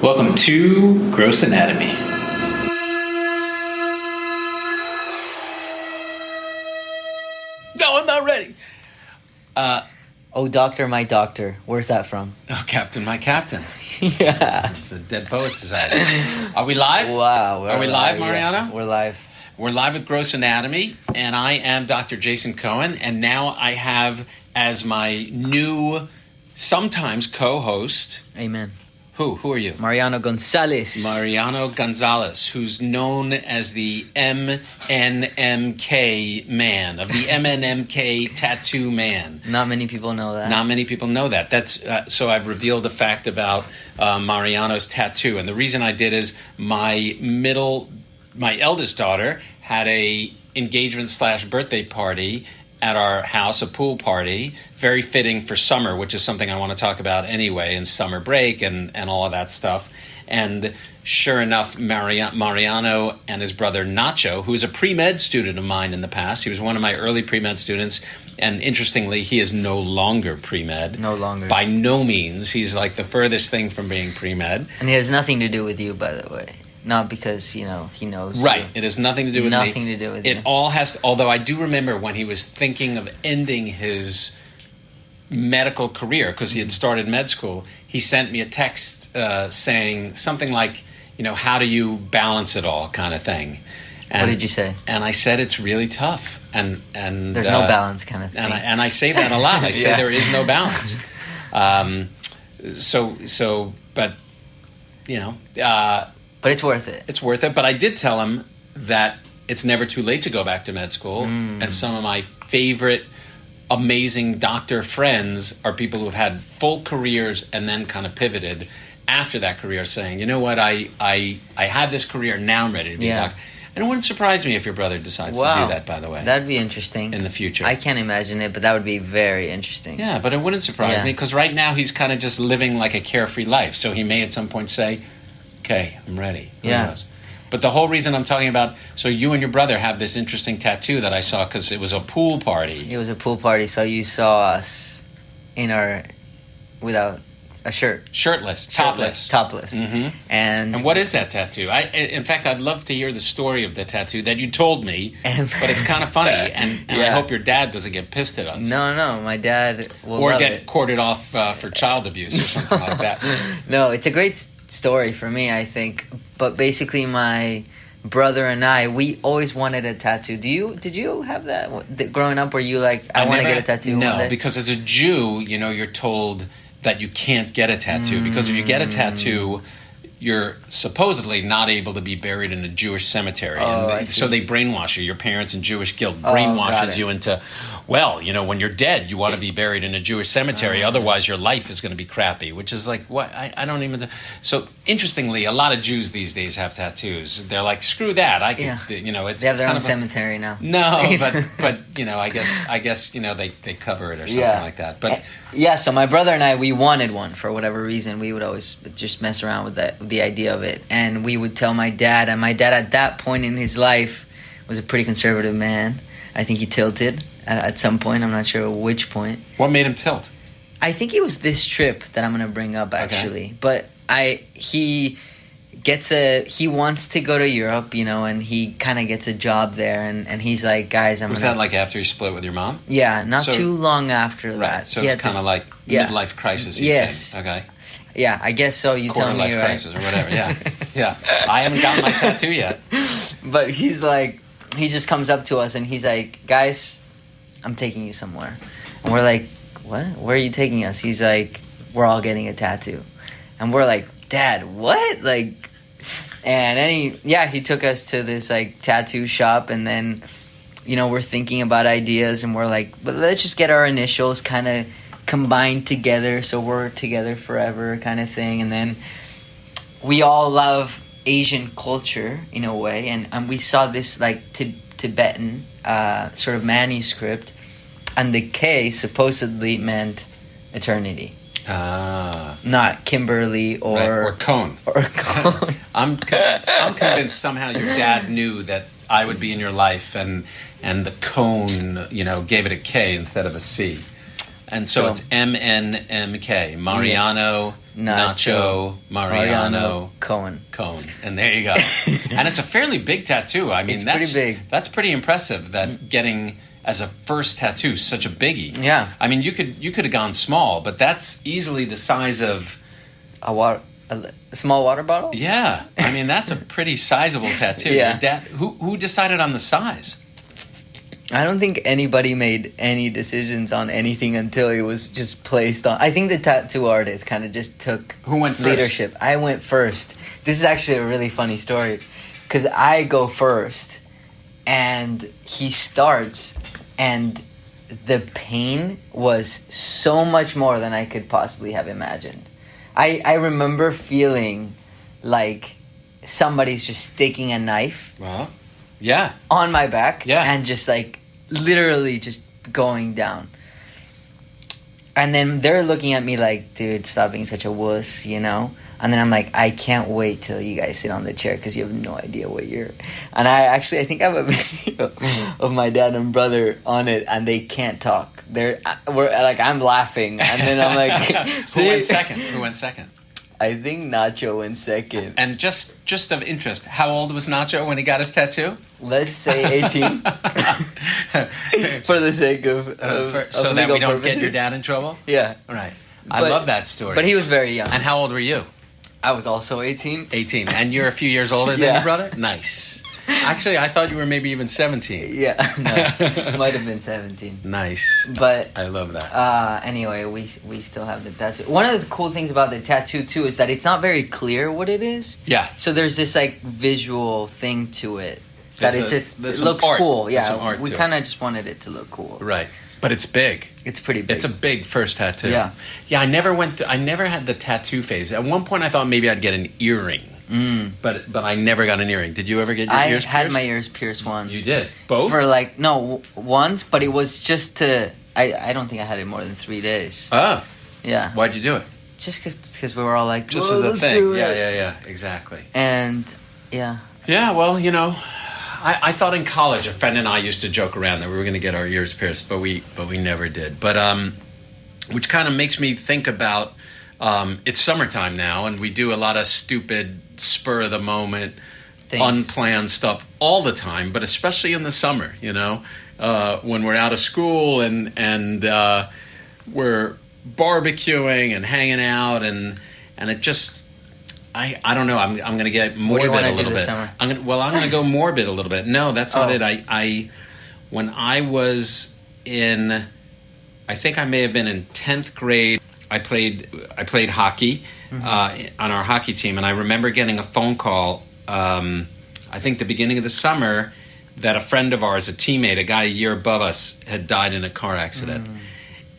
Welcome to Gross Anatomy. No, I'm not ready. Oh, Doctor, My Doctor. Where's that from? Oh, Captain, My Captain. Yeah. The Dead Poets Society. Are we live? Wow. Are we live, Mariano? Yeah, we're live. We're live with Gross Anatomy, and I am Dr. Jason Cohen, and now I have as my new, sometimes co-host... Amen. Who are you? Mariano Gonzalez. Mariano Gonzalez, who's known as the MNMK man, of the MNMK tattoo man. Not many people know that. Not many people know that. That's so I've revealed a fact about Mariano's tattoo. And the reason I did is my eldest daughter had a engagement/birthday party at our house, a pool party, very fitting for summer, which is something I want to talk about anyway, and summer break and all of that stuff. And sure enough, Mariano and his brother Nacho, who was a pre-med student of mine in the past, he was one of my early pre-med students, and interestingly, he is no longer pre-med. No longer. By no means. He's like the furthest thing from being pre-med. And it has nothing to do with you, by the way. Not because, he knows. Right. You. It has nothing to do with nothing me. to do with you. It all has to, although I do remember when he was thinking of ending his medical career, because he had started med school, he sent me a text saying something like, how do you balance it all kind of thing. And, what did you say? And I said, it's really tough. And there's no balance kind of thing. And I say that a lot. I say there is no balance. But it's worth it. It's worth it. But I did tell him that it's never too late to go back to med school. And some of my favorite, amazing doctor friends are people who have had full careers and then kind of pivoted after that career, saying, you know what, I had this career, now I'm ready to be a doctor. And it wouldn't surprise me if your brother decides to do that, by the way. That'd be interesting. In the future. I can't imagine it, but that would be very interesting. Yeah, but it wouldn't surprise me, because right now he's kind of just living like a carefree life. So he may at some point say, okay, I'm ready. Who knows? But the whole reason I'm talking about, so you and your brother have this interesting tattoo that I saw because it was a pool party. It was a pool party, so you saw us without a shirt. Shirtless. Topless. Mm-hmm. And what is that tattoo? In fact, I'd love to hear the story of the tattoo that you told me, but it's kind of funny, and I hope your dad doesn't get pissed at us. No, my dad will or love get it. Corded off for child abuse or something like that. No, it's a great story for me, I think. But basically, my brother and we always wanted a tattoo. Did you have that growing up? Were you like, I want to get a tattoo? No, because as a Jew, you're told that you can't get a tattoo because if you get a tattoo, you're supposedly not able to be buried in a Jewish cemetery. So they brainwash you. Your parents and Jewish guild brainwashes you into, when you're dead, you want to be buried in a Jewish cemetery. Otherwise, your life is going to be crappy, which is like, what? I don't even... So, interestingly, a lot of Jews these days have tattoos. They're like, screw that. I can, it's... They have their kind own of cemetery now. No, but I guess, they cover it or something like that. But... Yeah, so my brother and we wanted one for whatever reason. We would always just mess around with the idea of it. And we would tell my dad, and my dad at that point in his life was a pretty conservative man. I think he tilted at some point. I'm not sure which point. What made him tilt? I think it was this trip that I'm going to bring up, actually. Okay. But he wants to go to Europe, and he kind of gets a job there, and he's like, guys, Was that like after you split with your mom? Yeah, not too long after that. Right, so it's kind of like midlife crisis thing. Okay. Yeah, I guess so. You tell me, Quarter-life crisis or whatever, yeah. I haven't gotten my tattoo yet. But he's like, he just comes up to us and he's like, guys, I'm taking you somewhere. And we're like, what? Where are you taking us? He's like, we're all getting a tattoo. And we're like, Dad, what? Like, and then he took us to this like tattoo shop, and then, we're thinking about ideas, and we're like, but let's just get our initials kind of combined together so we're together forever kind of thing. And then we all love Asian culture in a way, and we saw this like Tibetan sort of manuscript, and the K supposedly meant eternity. Not Kimberly or Cone. Or Cone. I'm convinced somehow your dad knew that I would be in your life, and the Cone, gave it a K instead of a C. And so it's MNMK, Mariano Nacho, Mariano, Cohen. And there you go. And it's a fairly big tattoo. I mean, It's that's pretty big. That's pretty impressive. That getting as a first tattoo such a biggie. Yeah. I mean, you could have gone small, but that's easily the size of A small water bottle. Yeah. I mean, that's a pretty sizable tattoo. Yeah. Your dad, who decided on the size? I don't think anybody made any decisions on anything until it was just placed on. I think the tattoo artist kind of just took Who went first? leadership. I went first. This is actually a really funny story because I go first and he starts, and the pain was so much more than I could possibly have imagined. I remember feeling like somebody's just sticking a knife Well, yeah. on my back, Yeah. and just like literally just going down. And then they're looking at me like, dude, stop being such a wuss, you know? And then I'm like, I can't wait till you guys sit on the chair because you have no idea what you're... And I think I have a video of my dad and brother on it, and they can't talk. We're like, I'm laughing, and then I'm like... Who went second? I think Nacho went second. And just of interest, how old was Nacho when he got his tattoo? Let's say 18. For the sake of so that we don't purposes. get your dad in trouble? Yeah. All right. I But- love that story. But he was very young. And how old were you? I was also 18. 18. And you're a few years older than Yeah. your brother? Nice. Actually, I thought you were maybe even 17. Yeah, no, it might have been 17. Nice. But I love that. anyway, we still have the tattoo. One of the cool things about the tattoo too is that it's not very clear what it is. Yeah. So there's this like visual thing to it that There's it some looks art. cool. There's Yeah, some art we to it. kind of just wanted it to look cool. Right. But it's big. It's pretty big. It's a big first tattoo. Yeah. Yeah, I never had the tattoo phase. At one point I thought maybe I'd get an earring. But I never got an earring. Did you ever get your ears pierced? I had my ears pierced once. You did? Both? For once, but it was just to... I don't think I had it more than 3 days. Oh. Yeah. Why'd you do it? Just because we were all like... Just "Well, as a let's thing. do it." Yeah. Exactly. And, yeah. Yeah, well, you know, I thought in college a friend and I used to joke around that we were going to get our ears pierced, but we never did. But which kind of makes me think about it's summertime now, and we do a lot of stupid spur of the moment, unplanned stuff all the time, but especially in the summer, you know, when we're out of school and we're barbecuing and hanging out, and it just. I don't know. I'm going to get morbid a little bit. I'm going to go morbid a little bit. No, that's not it. When I was in, I think I may have been in 10th grade. I played hockey on our hockey team, and I remember getting a phone call. I think the beginning of the summer, that a friend of ours, a teammate, a guy a year above us, had died in a car accident,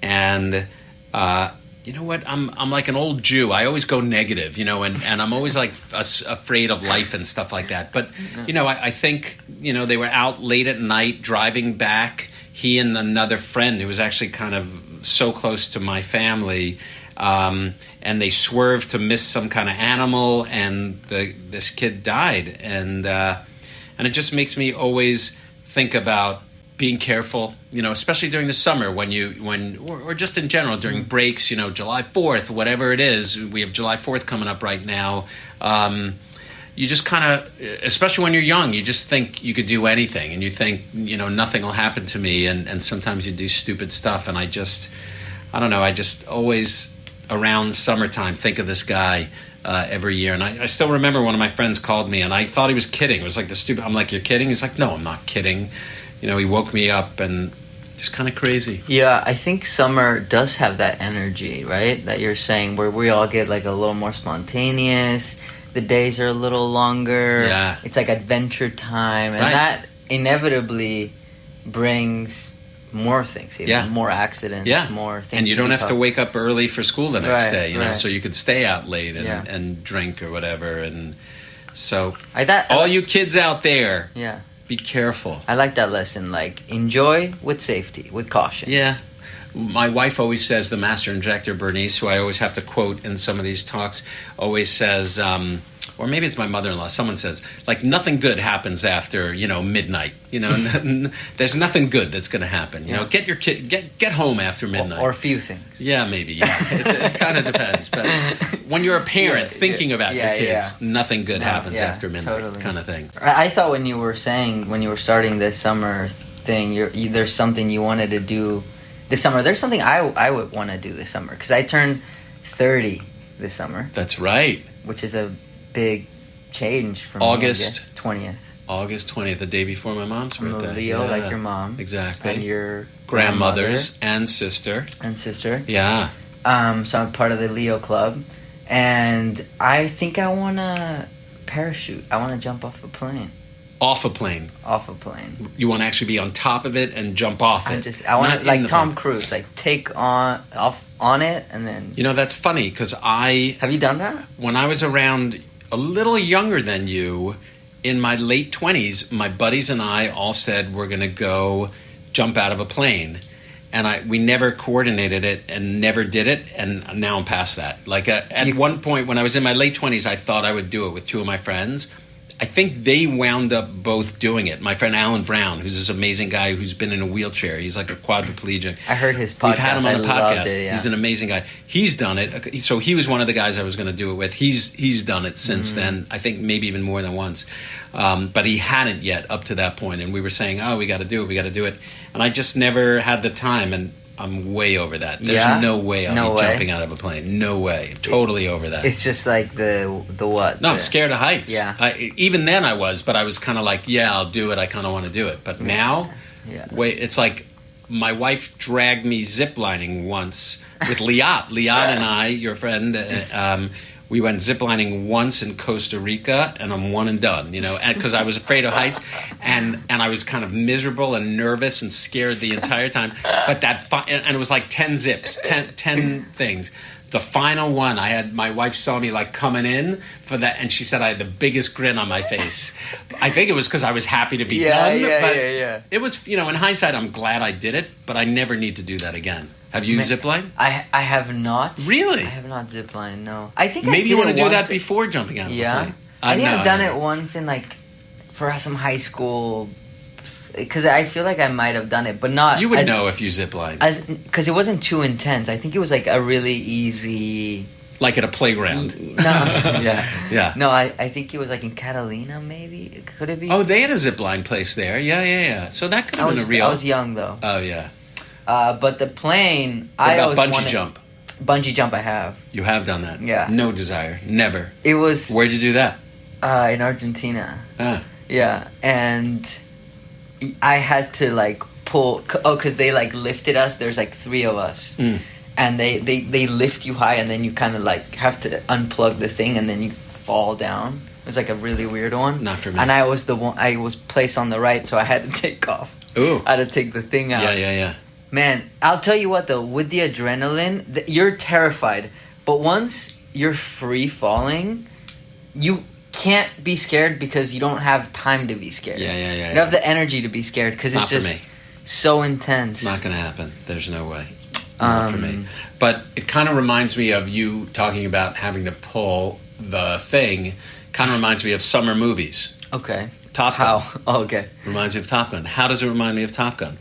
and. You know what? I'm like an old Jew. I always go negative, you know, and I'm always like afraid of life and stuff like that. But, you know, I think, you know, they were out late at night driving back. He and another friend who was actually kind of so close to my family, and they swerved to miss some kind of animal, and this kid died. And it just makes me always think about being careful, you know, especially during the summer or just in general during breaks, you know, July 4th, whatever it is. We have July 4th coming up right now. You just kind of, especially when you're young, you just think you could do anything, and you think, you know, nothing will happen to me. And sometimes you do stupid stuff. And I don't know, I just always around summertime think of this guy every year. And I still remember one of my friends called me, and I thought he was kidding. It was like I'm like, you're kidding? He's like, no, I'm not kidding. You know, he woke me up, and just kind of crazy. Yeah, I think summer does have that energy, right? That you're saying, where we all get like a little more spontaneous. The days are a little longer. Yeah. It's like adventure time. And Right. that inevitably brings more things, more accidents, more things. And you don't be have to talked- wake up early for school the next Right, day, you know, right. so you could stay out late Yeah. and drink or whatever. And so, I all you kids out there, Yeah. be careful. I like that lesson. Like, enjoy with safety, with caution. Yeah. My wife always says, the master injector, Bernice, who I always have to quote in some of these talks, always says, or maybe it's my mother-in-law. Someone says, like, nothing good happens after, midnight. There's nothing good that's going to happen. Get your kid, get home after midnight. Or a few things. Yeah, maybe. Yeah. It kind of depends. But when you're a parent thinking about your kids, nothing good happens after midnight, kind of thing. I thought when you were starting this summer thing, there's something you wanted to do this summer. There's something I would want to do this summer because I turned 30 this summer. That's right. Which is a big change from August 20th. August 20th, the day before my mom's birthday. I'm a Leo, like your mom. Exactly. And your grandmothers and sister. Yeah. So I'm part of the Leo club. And I think I want to parachute. I want to jump off a plane. Off a plane. You want to actually be on top of it and jump off it. I want to, like Tom Cruise, like take off on it and then... that's funny because Have you done that? When I was around a little younger than you, in my late 20s, my buddies and I all said we're going to go jump out of a plane. And we never coordinated it and never did it, and now I'm past that. Like at one point when I was in my late 20s, I thought I would do it with two of my friends. I think they wound up both doing it. My friend Alan Brown, who's this amazing guy who's been in a wheelchair. He's like a quadriplegic. I heard his podcast. We've had him on the podcast. Loved it, yeah. He's an amazing guy. He's done it. So he was one of the guys I was going to do it with. He's done it since then. I think maybe even more than once. But he hadn't yet up to that point. And we were saying, we got to do it. And I just never had the time. And I'm way over that. There's no way I'll be jumping out of a plane. No way. Totally over that. It's just like the what? No, I'm scared of heights. Yeah. Even then I was, but I was kind of like, I'll do it. I kind of want to do it. But now, it's like my wife dragged me ziplining once with Liat. Liat and I, your friend, we went ziplining once in Costa Rica, and I'm one and done, because I was afraid of heights, and I was kind of miserable and nervous and scared the entire time. But and it was like 10 zips, 10 things. The final one, my wife saw me like coming in for that, and she said I had the biggest grin on my face. I think it was because I was happy to be done. Yeah. It was, in hindsight, I'm glad I did it, but I never need to do that again. Have you ziplined? I have not. Really? I have not ziplined, no. I think maybe I did you want to do once. that before jumping out of the plane. I think I've done it once in for some high school, because I feel like I might have done it, but not. You would know if you ziplined. Because it wasn't too intense. I think it was like a really easy. Like at a playground. No, yeah. No, I think it was like in Catalina, maybe. Could it be? Oh, they had a zipline place there. Yeah. So that could have been a real. I was young though. Oh yeah. But the plane, what about bungee jump? Bungee jump, I have. You have done that? Yeah. No desire, never. It was. Where'd you do that? In Argentina. Ah. Yeah, and I had to pull. Because they lifted us. There's 3 of us, and they lift you high, and then you kind of have to unplug the thing, and then you fall down. It was a really weird one. Not for me. And I was the one. I was placed on the right, so I had to take off. Ooh. I had to take the thing out. Yeah. Man, I'll tell you what though, with the adrenaline, you're terrified. But once you're free falling, you can't be scared because you don't have time to be scared. Yeah. You don't have the energy to be scared because it's just so intense. It's not going to happen. There's no way. Not for me. But it kind of reminds me of you talking about having to pull the thing. Kind of reminds me of summer movies. Okay. Top Gun. How? Oh, okay. Reminds me of Top Gun. How does it remind me of Top Gun?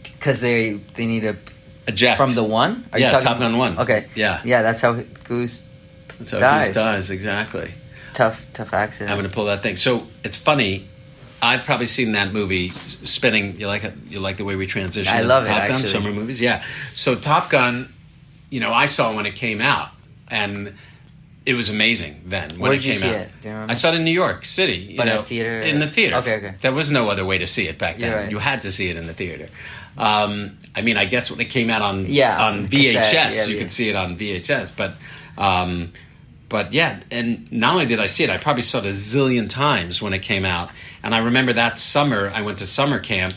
Because they need a eject from the one. Are you talking Top Gun 1. Okay, yeah. That's how Goose. That's how Goose dies. Exactly. Tough accident. Having to pull that thing. So it's funny. I've probably seen that movie spinning. You like it? You like the way we transition? I love Top Gun actually. Summer movies. Yeah. So Top Gun, I saw when it came out, and it was amazing then when Where it did you came see out. it? Do you remember? I saw it in New York City. But at theater? In the theater. Okay. There was no other way to see it back then. Right. You had to see it in the theater. I guess when it came out on VHS, cassette, you could see it on VHS. But yeah, and not only did I see it, I probably saw it a zillion times when it came out. And I remember that summer, I went to summer camp,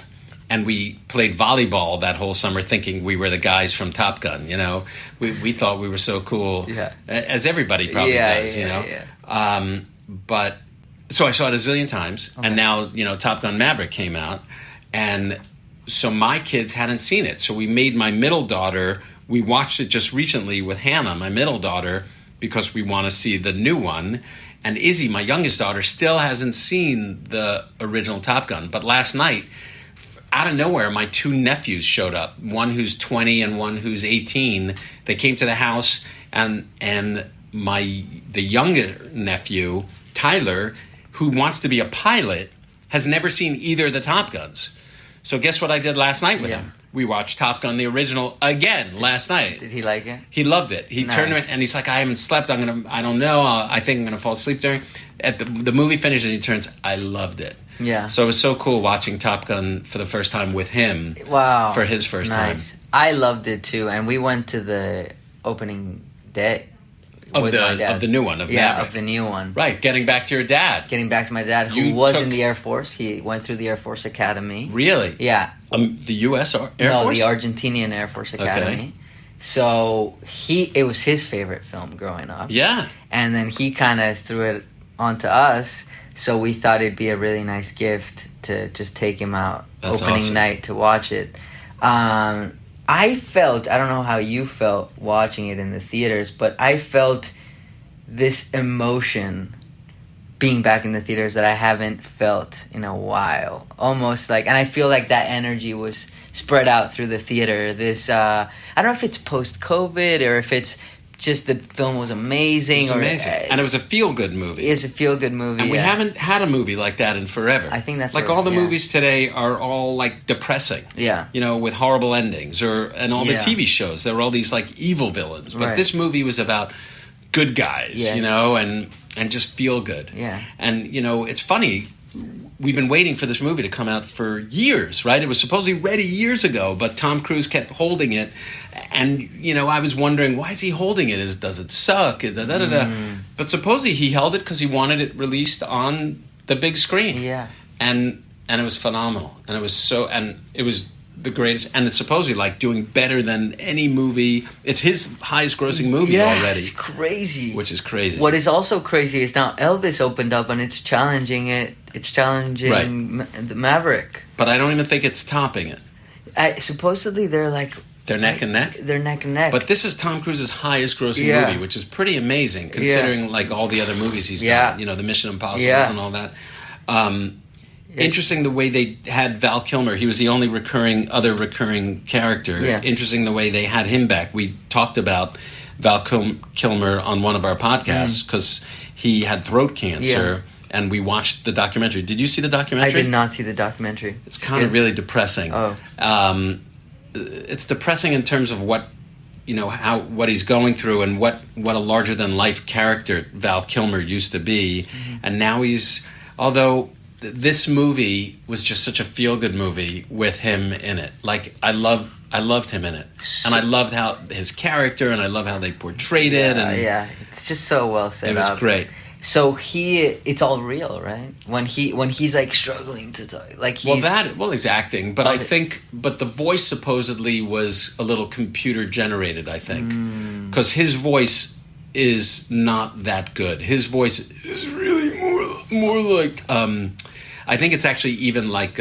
and we played volleyball that whole summer thinking we were the guys from Top Gun, We thought we were so cool, as everybody probably does, Yeah. But, so I saw it a zillion times, and now, Top Gun Maverick came out, and so my kids hadn't seen it. So we made my middle daughter, we watched it just recently with Hannah, my middle daughter. because we want to see the new one. And Izzy, my youngest daughter, still hasn't seen the original Top Gun. But last night, out of nowhere, my 2 nephews showed up. One who's 20 and one who's 18. They came to the house, and the younger nephew, Tyler, who wants to be a pilot, has never seen either of the Top Guns. So guess what I did last night with him? We watched Top Gun, the original, again last night. Did he like it? He loved it. He turned to it and he's like, I haven't slept. I don't know. I think I'm going to fall asleep during. At the movie finishes, he turns, I loved it. Yeah. So it was so cool watching Top Gun for the first time with him. Wow. For his first time. I loved it too. And we went to the opening day. Of the new one, Maverick. Of the new one. Right, getting back to your dad. Getting back to my dad, who was in the Air Force. He went through the Air Force Academy. Really? Yeah. The U.S. Air Force? No, the Argentinian Air Force Academy. Okay. So it was his favorite film growing up. Yeah. And then he kind of threw it onto us, so we thought it'd be a really nice gift to just take him out opening night to watch it. I felt, I don't know how you felt watching it in the theaters, but I felt this emotion being back in the theaters that I haven't felt in a while. Almost like, and I feel like that energy was spread out through the theater. This, I don't know if it's post-COVID or if it's just the film was amazing. It was amazing. And it was a feel-good movie. It's a feel-good movie. And we haven't had a movie like that in forever. I think that's like all the movies today are all like depressing. Yeah. You know, with horrible endings, and all the TV shows. There were all these like evil villains. But this movie was about good guys, you know, and just feel good. Yeah. And, you know, it's funny. We've been waiting for this movie to come out for years, right? It was supposedly ready years ago, but Tom Cruise kept holding it. And, you know, I was wondering, why is he holding it? Does it suck? But supposedly he held it because he wanted it released on the big screen. Yeah. And it was phenomenal. And it was the greatest. And it's supposedly like doing better than any movie. It's his highest grossing movie already. It's crazy. Which is crazy. What is also crazy is now Elvis opened up and it's challenging it. It's challenging the Maverick. But I don't even think it's topping it. Supposedly they're like... They're neck and neck? They're neck and neck. But this is Tom Cruise's highest grossing movie, which is pretty amazing considering like all the other movies he's done. You know, the Mission Impossibles and all that. Interesting the way they had Val Kilmer. He was the only other recurring character. Yeah. Interesting the way they had him back. We talked about Val Kilmer on one of our podcasts because he had throat cancer. Yeah. And we watched the documentary. Did you see the documentary? I did not see the documentary. It's kind of really depressing. Oh. It's depressing in terms of what he's going through and what a larger than life character Val Kilmer used to be, and now although this movie was just such a feel good movie with him in it. Like I loved him in it, and I loved how his character, and I love how they portrayed it. And it's just so well set up. It was great. So it's all real, right? When he's like struggling to talk, like he's he's acting, but but the voice supposedly was a little computer generated. I think because his voice is not that good. His voice is really more like. I think it's actually even like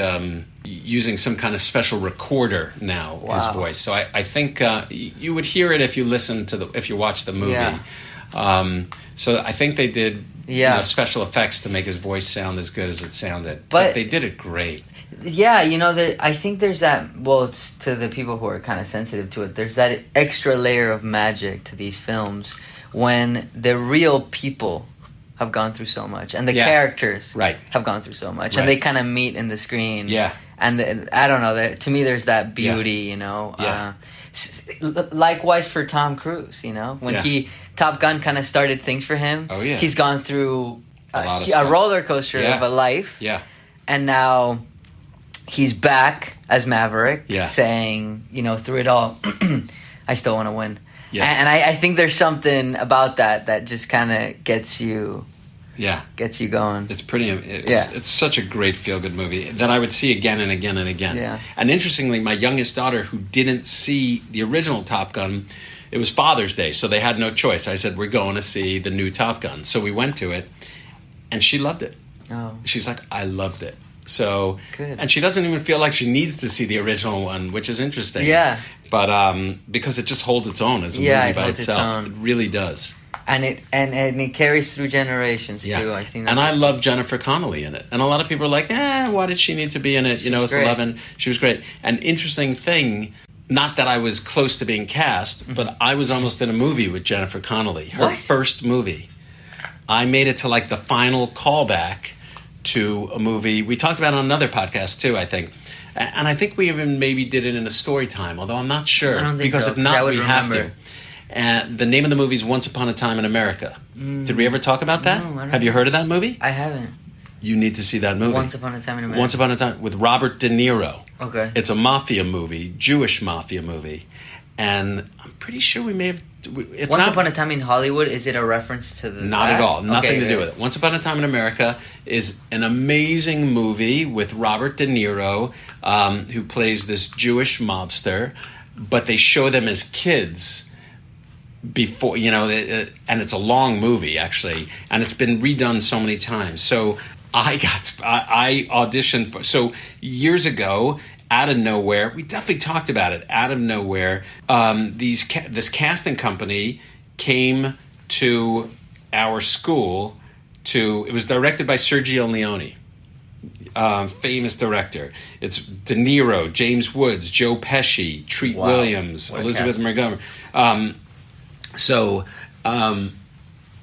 using some kind of special recorder now. Wow. His voice. So I think you would hear it if you if you watch the movie. Yeah. So I think they did special effects to make his voice sound as good as it sounded. But they did it great. Yeah, I think there's that, well, it's to the people who are kind of sensitive to it, there's that extra layer of magic to these films when the real people have gone through so much and the characters have gone through so much and they kind of meet in the screen. Yeah. And I don't know, to me there's that beauty, Yeah. Likewise for Tom Cruise, when Top Gun kind of started things for him. Oh yeah, he's gone through a roller coaster of a life. Yeah, and now he's back as Maverick, saying, through it all, I still want to win. Yeah, and I think there's something about that just kind of gets you. Yeah, gets you going. It's pretty. It's such a great feel-good movie that I would see again and again and again. Yeah. And interestingly, my youngest daughter, who didn't see the original Top Gun, it was Father's Day, so they had no choice. I said, "We're going to see the new Top Gun." So we went to it, and she loved it. Oh. She's like, "I loved it." So good. And she doesn't even feel like she needs to see the original one, which is interesting. Yeah. But because it just holds its own as a movie by itself, it really does. And it carries through generations too. I think. And I love Jennifer Connelly in it. And a lot of people are like, why did she need to be in it? It's great. 11. She was great. An interesting thing, not that I was close to being cast, but I was almost in a movie with Jennifer Connelly. Her first movie. I made it to like the final callback to a movie. We talked about it on another podcast too, I think. And I think we even maybe did it in a story time, although I'm not sure. I don't think because so, if not, we have remember. to. And the name of the movie is Once Upon a Time in America. Did we ever talk about that? No, I don't Have you heard of that movie? I haven't. You need to see that movie. Once Upon a Time in America. Once Upon a Time with Robert De Niro. Okay. It's a mafia movie, Jewish mafia movie. And I'm pretty sure we may have... Once Upon a Time in Hollywood, is it a reference to the... Not at all. Nothing to do with it. Once Upon a Time in America is an amazing movie with Robert De Niro, who plays this Jewish mobster, but they show them as kids before, and it's a long movie, actually, and it's been redone so many times. So I auditioned for... So years ago... Out of nowhere, we definitely talked about it. Out of nowhere, this casting company came to our school. It was directed by Sergio Leone, famous director. It's De Niro, James Woods, Joe Pesci, Treat Williams, Elizabeth Montgomery. So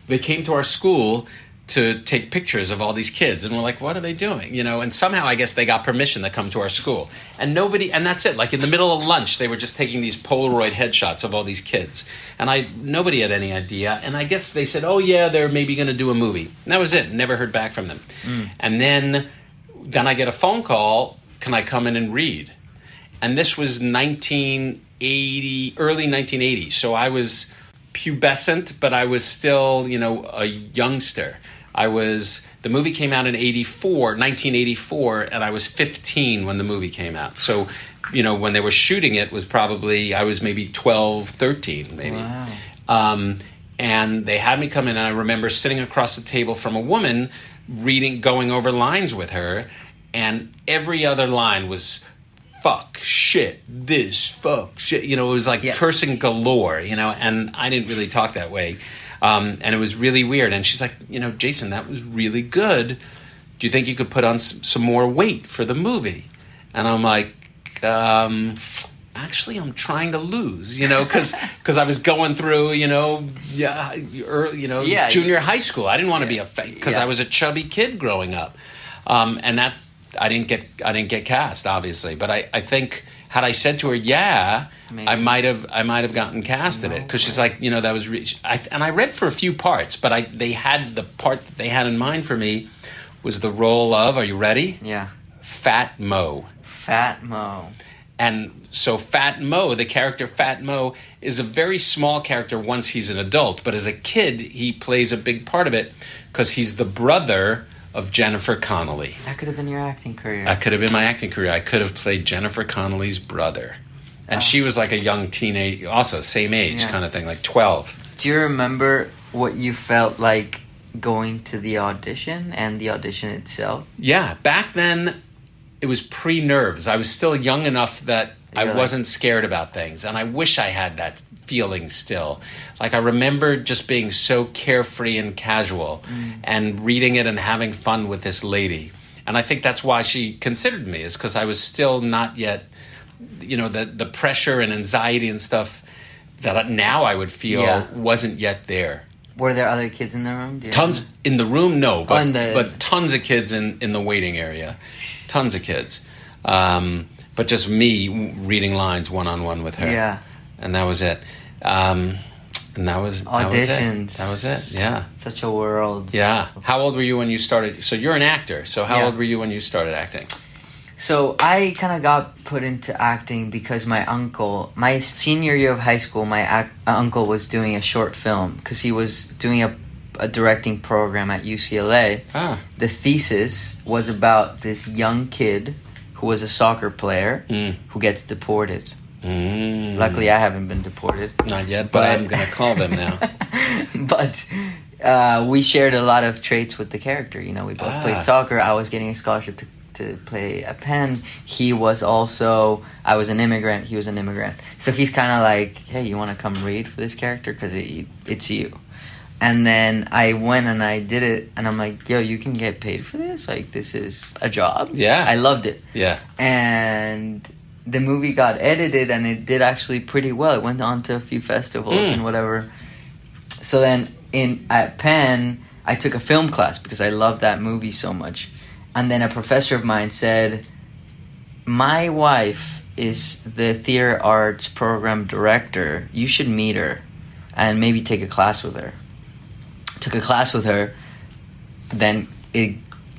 they came to our school to take pictures of all these kids, and we're like, what are they doing? And somehow I guess they got permission to come to our school, and that's it. Like in the middle of lunch, they were just taking these Polaroid headshots of all these kids, and nobody had any idea. And I guess they said, oh yeah, they're maybe going to do a movie, and that was it. Never heard back from them. And then I get a phone call. Can I come in and read? And this was 1980, early 1980. So I was pubescent, but I was still, a youngster. The movie came out in 1984, and I was 15 when the movie came out. So, when they were shooting it was probably, I was maybe 12, 13, maybe. Wow. And they had me come in, and I remember sitting across the table from a woman, going over lines with her, and every other line was, fuck, shit, this, fuck, shit. It was like cursing galore, and I didn't really talk that way. And it was really weird. And she's like, Jason, that was really good. Do you think you could put on some more weight for the movie? And I'm like, actually, I'm trying to lose, because I was going through, junior high school. I didn't want to be because I was a chubby kid growing up. And that I didn't get cast, obviously. But I think had I said to her, maybe. I might have gotten cast in it, because she's like, that was and I read for a few parts, but they had the part that they had in mind for me was the role of, are you ready? Yeah. Fat Moe. Fat Moe. And so Fat Moe, the character Fat Moe, is a very small character once he's an adult, but as a kid he plays a big part of it because he's the brother of Jennifer Connelly. That could have been your acting career. That could have been my acting career. I could have played Jennifer Connelly's brother. And she was like a young teenage, also same age kind of thing, like 12. Do you remember what you felt like going to the audition and the audition itself? Yeah, back then it was pre-nerves. I was still young enough that I wasn't scared about things. And I wish I had that feeling still. Like I remember just being so carefree and casual and reading it and having fun with this lady. And I think that's why she considered me, is because I was still not yet, the pressure and anxiety and stuff that now I would feel wasn't yet there. Were there other kids in the room? Tons in the room, no, but tons of kids in the waiting area. Tons of kids. But just me reading lines one-on-one with her. Yeah. And that was it. And that was auditions. That was it. Yeah. Such a world. Yeah. How old were you when you started? So you're an actor. So how old were you when you started acting? So I kind of got put into acting because my senior year of high school, my uncle was doing a short film because he was doing a directing program at UCLA. The thesis was about this young kid who was a soccer player who gets deported. Luckily, I haven't been deported. Not yet, but I'm going to call them now. But we shared a lot of traits with the character. We both played soccer. I was getting a scholarship to play a Penn. I was an immigrant. He was an immigrant. So he's kind of like, hey, you want to come read for this character? Because it's you. And then I went and I did it, and I'm like, yo, you can get paid for this? Like, this is a job? Yeah. I loved it. Yeah. And the movie got edited, and it did actually pretty well. It went on to a few festivals and whatever. So then at Penn, I took a film class because I loved that movie so much. And then a professor of mine said, my wife is the theater arts program director. You should meet her and maybe take a class with her. Took a class with her, then it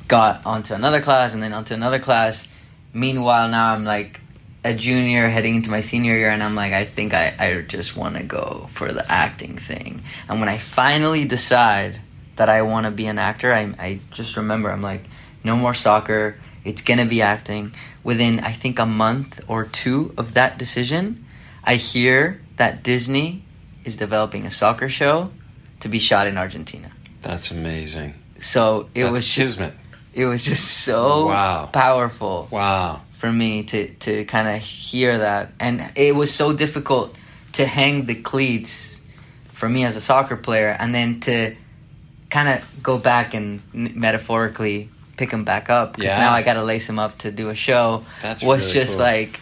got onto another class and then onto another class. Meanwhile, now I'm like a junior heading into my senior year, and I'm like, I think I just want to go for the acting thing. And when I finally decide that I want to be an actor, I just remember, I'm like, no more soccer, it's going to be acting. Within, I think, a month or two of that decision, I hear that Disney is developing a soccer show to be shot in Argentina. That's amazing. So it That's was kismet. It was just so powerful. Wow. For me to kind of hear that. And it was so difficult to hang the cleats for me as a soccer player, and then to kind of go back and metaphorically pick them back up, because now I got to lace them up to do a show. That's was really just cool. like,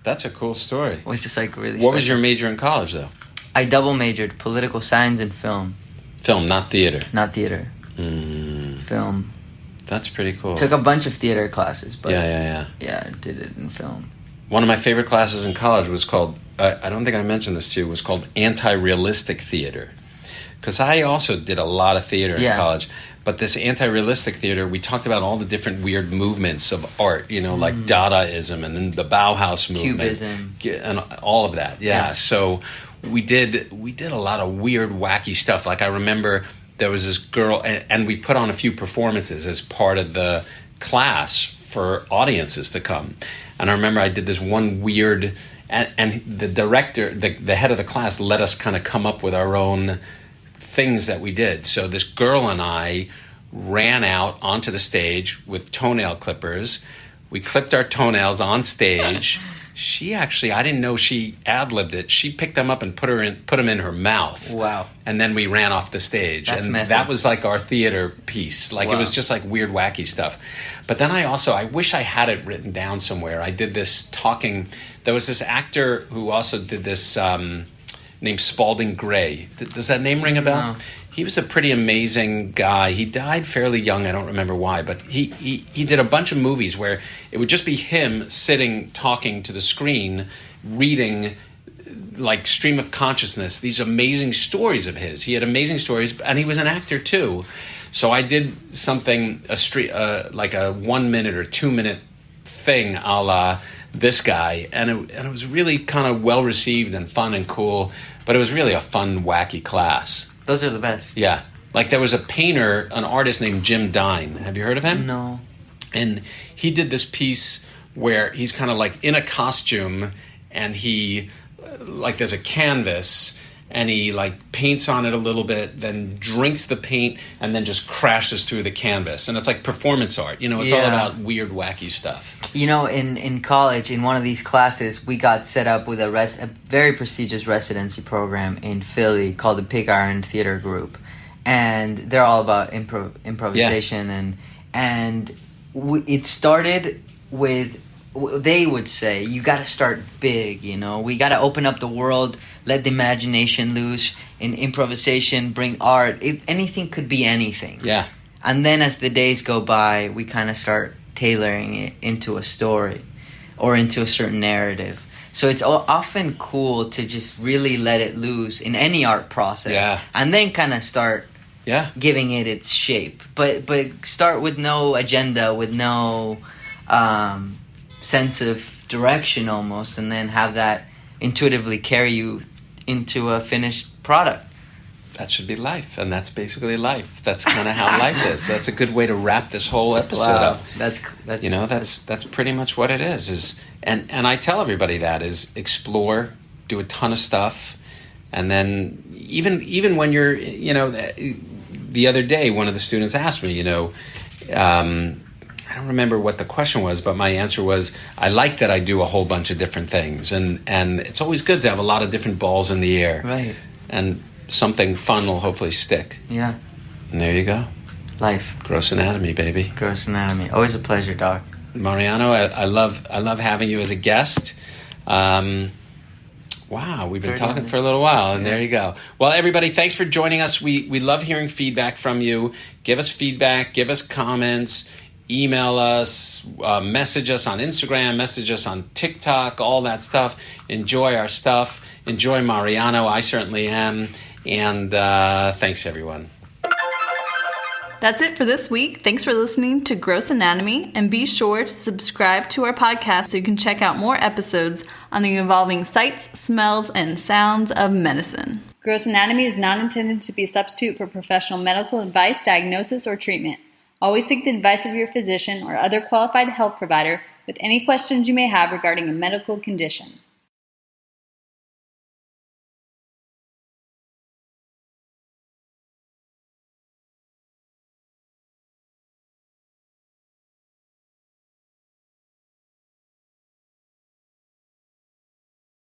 that's a cool story. was just like really What was special. your major in college, though? I double majored political science and film. Film, not theater. Not theater. Film. That's pretty cool. Took a bunch of theater classes, but Yeah, I did it in film. One of my favorite classes in college was called, I don't think I mentioned this to you, was called anti-realistic theater. Because I also did a lot of theater in college. But this anti-realistic theater, we talked about all the different weird movements of art, like Dadaism and then the Bauhaus movement. Cubism. And all of that, yeah. So we did a lot of weird, wacky stuff. Like I remember there was this girl, and we put on a few performances as part of the class for audiences to come. And I remember I did this one weird, and the director, the head of the class, let us kind of come up with our own things that we did. So this girl and I ran out onto the stage with toenail clippers. We clipped our toenails on stage. She actually, I didn't know she ad-libbed it. She picked them up and put them in her mouth. Wow. And then we ran off the stage. That's and method. that was like our theater piece. Like Wow. It was just like weird, wacky stuff. But then I wish I had it written down somewhere. I did this talking. There was this actor who also did this named Spalding Gray. Does that name ring a bell? No. He was a pretty amazing guy. He died fairly young. I don't remember why, but he did a bunch of movies where it would just be him sitting, talking to the screen, reading like stream of consciousness, these amazing stories of his. He had amazing stories, and he was an actor too. So I did something, like a 1 minute or 2 minute thing a la this guy, and it was really kind of well received and fun and cool, but it was really a fun, wacky class. Those are the best. Yeah. Like there was a painter, an artist named Jim Dine. Have you heard of him? No. And he did this piece where he's kind of like in a costume, and he, like there's a canvas, and he like paints on it a little bit, then drinks the paint, and then just crashes through the canvas. And it's like performance art. It's all about weird, wacky stuff. In college, in one of these classes, we got set up with a very prestigious residency program in Philly called the Pig Iron Theater Group. And they're all about improvisation. And it started with, they would say, you got to start big, we got to open up the world, let the imagination loose, in improvisation, bring art. Anything could be anything. Yeah. And then as the days go by, we kind of start tailoring it into a story or into a certain narrative. So it's often cool to just really let it loose in any art process, and then kind of start giving it its shape. But start with no agenda, with no sense of direction almost, and then have that intuitively carry you into a finished product. That should be life, and that's basically life. That's kind of how life is. That's a good way to wrap this whole episode up. That's pretty much what it is. And I tell everybody that is explore, do a ton of stuff, and then even when you're the other day one of the students asked me, I don't remember what the question was, but my answer was, I like that I do a whole bunch of different things, and it's always good to have a lot of different balls in the air. Right. And something fun will hopefully stick. Yeah. And there you go. Life. Gross anatomy, baby. Gross anatomy. Always a pleasure, Doc. Mariano, I love having you as a guest. Wow, we've been talking for a little while, and there you go. Well, everybody, thanks for joining us. We love hearing feedback from you. Give us feedback, give us comments, email us, message us on Instagram, message us on TikTok, all that stuff. Enjoy our stuff. Enjoy Mariano. I certainly am. And thanks, everyone. That's it for this week. Thanks for listening to Gross Anatomy, and be sure to subscribe to our podcast so you can check out more episodes on the evolving sights, smells, and sounds of medicine. Gross Anatomy is not intended to be a substitute for professional medical advice, diagnosis, or treatment. Always seek the advice of your physician or other qualified health provider with any questions you may have regarding a medical condition.